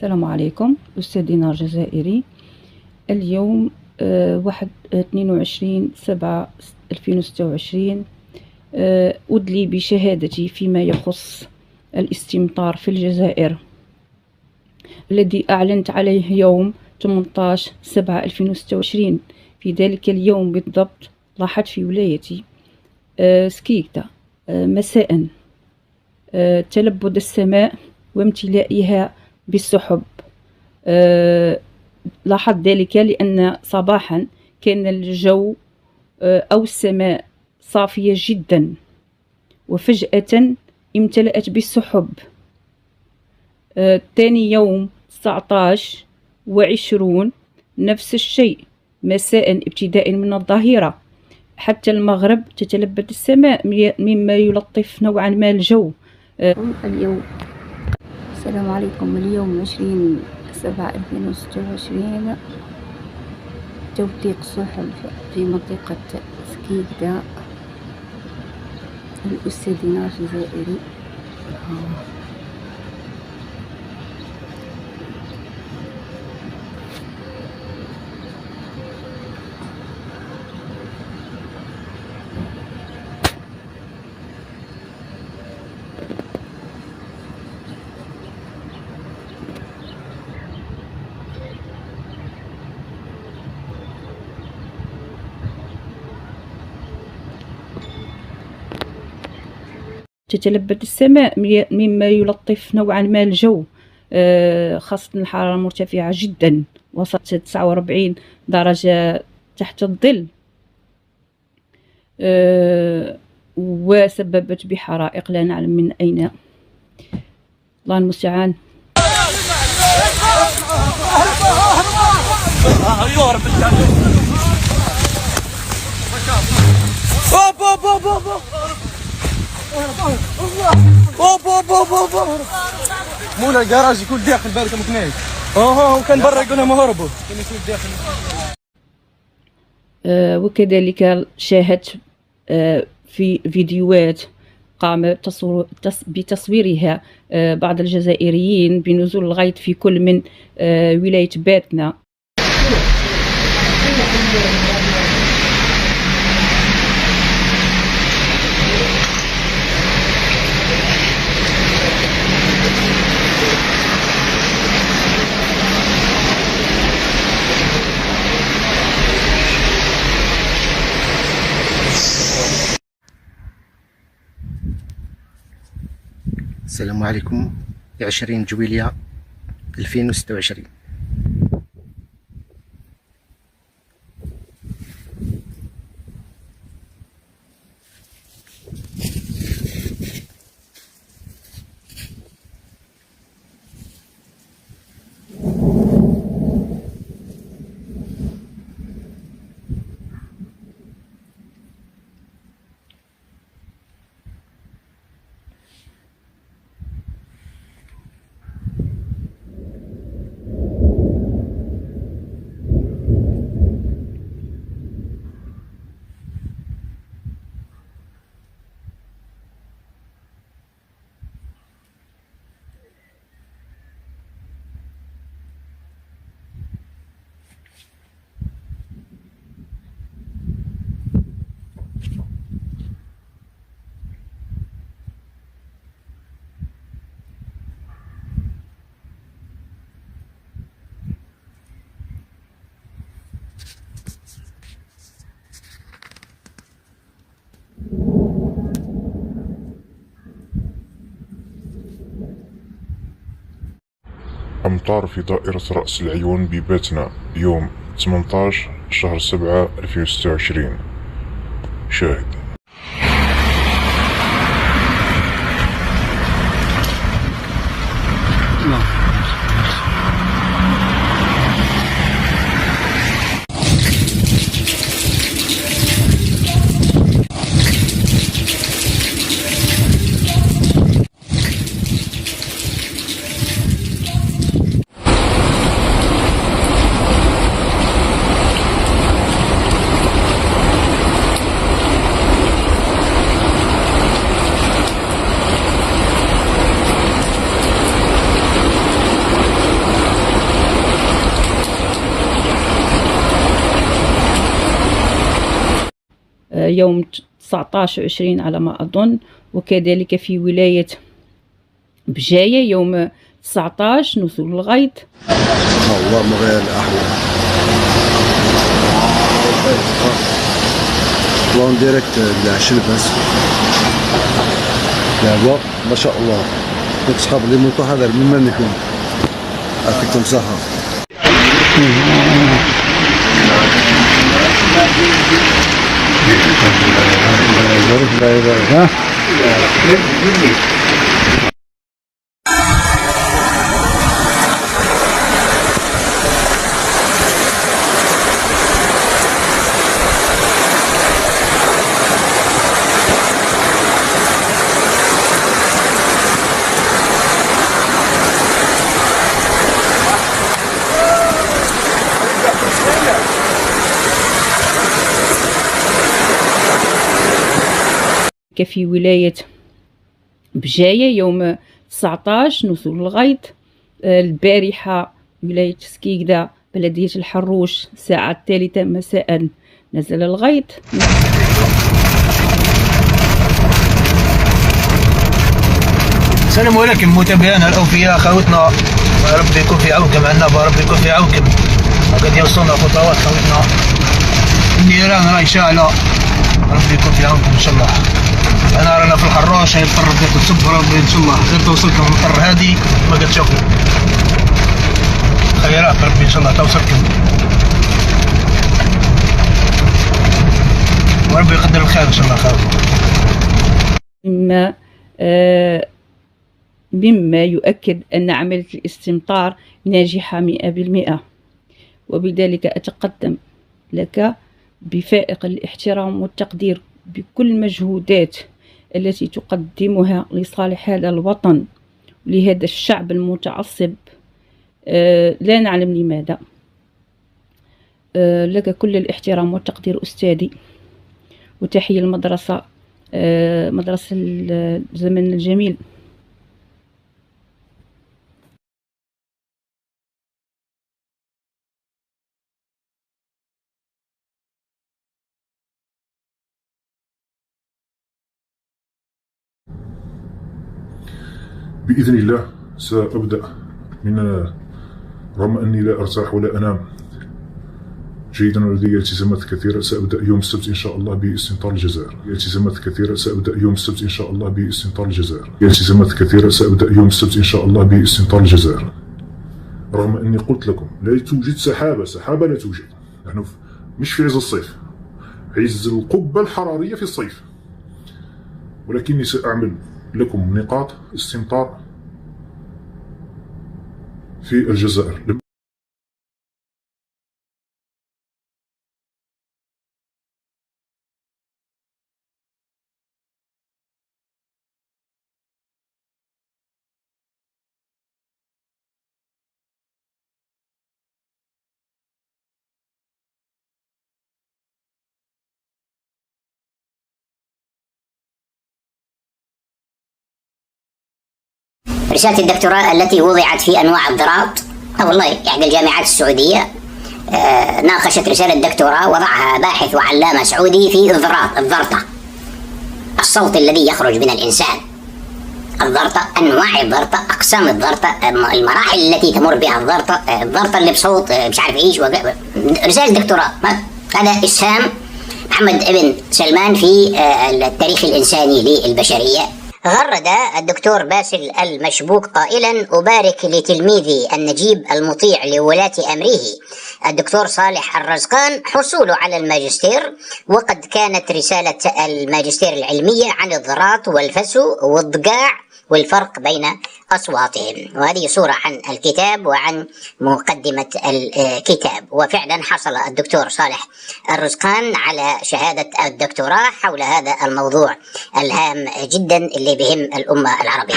السلام عليكم. أستاذ دينار جزائري. اليوم 22/7/2026 أدلي بشهادتي فيما يخص الاستمطار في الجزائر الذي أعلنت عليه يوم 18/7/2026. في ذلك اليوم بالضبط لاحت في ولايتي سكيكتا مساء تلبد السماء وامتلائها بالسحب. لاحظت ذلك لأن صباحا كان الجو أو السماء صافية جدا، وفجأة امتلأت بالسحب. ثاني يوم 19/20 نفس الشيء، مساء ابتداء من الظهيرة حتى المغرب تتلبد السماء مما يلطف نوعا ما الجو. اليوم السلام عليكم. اليوم 20/7/2026 توثيق سحب في منطقة سكيكدا. الأستاذ دينار جزائري. تتلبد السماء مما يلطف نوعا ما الجو، خاصة الحرارة مرتفعة جدا، وصلت 49 درجة تحت الظل، وسببت بحرائق لا نعلم من أين. الله المستعان. مولا الجراج يكون داخل بالك ما كناش وكان برا يقول لهم هربوا كان يكون داخل. وكذلك شاهدت في فيديوهات قام بتصويرها بعض الجزائريين بنزول الغيط في كل من ولاية باتنا. السلام عليكم. 20 جويلية 2026. أمطار في دائرة رأس العيون بباتنا يوم 18/7/2026. شاهد. يوم 19 و20 على ما أظن، وكذلك في ولاية بجاية يوم 19 نزول الغيط. الله مغير الأحوال لون ديريكت تاع الشلبس دابا ما شاء الله دوك صحاب لي موطو هذا من منكم يعطيكم الصحة. في ولاية بجاية يوم 19 نزول الغيط. البارحة ولاية سكيكدا بلدية الحروش الساعة 3 مساء نزل الغيط. السلام عليكم متابعينا الاوفياء خوتنا، ربي يكون في عونكم عنا، ربي يكون في عونكم. قد يوصلنا خطوات خوتنا، النيران راهي شاعلة، ربي يكون في عونكم ان شاء الله. انا رانا في الحراش، هاي القرة بدات تصب، ربي ان شاء الله غير توصلكم المطر هادي ما قد تشوفوا خيرات، ربي ان شاء الله توصلكم، وربي يقدر الخير ان شاء الله. خير مما يؤكد أن عملية الاستمطار ناجحة 100%، وبذلك أتقدم لك بفائق الاحترام والتقدير بكل المجهودات التي تقدمها لصالح هذا الوطن ولهذا الشعب المتعصب، لا نعلم لماذا. لك كل الاحترام والتقدير أستاذي، وتحية المدرسة، مدرسة الزمن الجميل. بإذن الله سأبدأ من رغم أني لا أرتاح ولا أنام جيدا ولدي التزامات كثيرة، سأبدأ يوم السبت إن شاء الله باستمطار الجزائر. التزامات كثيرة، سأبدأ يوم السبت إن شاء الله باستمطار الجزائر. التزامات كثيرة، سأبدأ يوم السبت إن شاء الله باستمطار الجزائر. رغم أني قلت لكم لا توجد سحابة لا توجد، نحن مش في عز الصيف، عز القبة الحرارية في الصيف، ولكني سأعمل لكم نقاط استمطار في الجزائر. رسالة الدكتوراه التي وضعت في أنواع الضراط، والله إحدى الجامعات السعودية ناقشت رسالة الدكتوراه، وضعها باحث وعلامة سعودي في الضرطة، الصوت الذي يخرج من الإنسان. الضرطة، أنواع الضرطة، أقسام الضرطة، المراحل التي تمر بها الضرطة اللي بصوت مش عارف إيش. رسالة الدكتوراه هذا إسهام محمد ابن سلمان في التاريخ الإنساني للبشرية. غرد الدكتور باسل المشبوك قائلا: أبارك لتلميذي النجيب المطيع لولاة أمره الدكتور صالح الرزقان حصوله على الماجستير، وقد كانت رسالة الماجستير العلمية عن الضراط والفسو والضقاع والفرق بين أصواتهم. وهذه صورة عن الكتاب وعن مقدمة الكتاب. وفعلا حصل الدكتور صالح الرزقان على شهادة الدكتوراه حول هذا الموضوع الهام جدا اللي بهم الأمة العربية.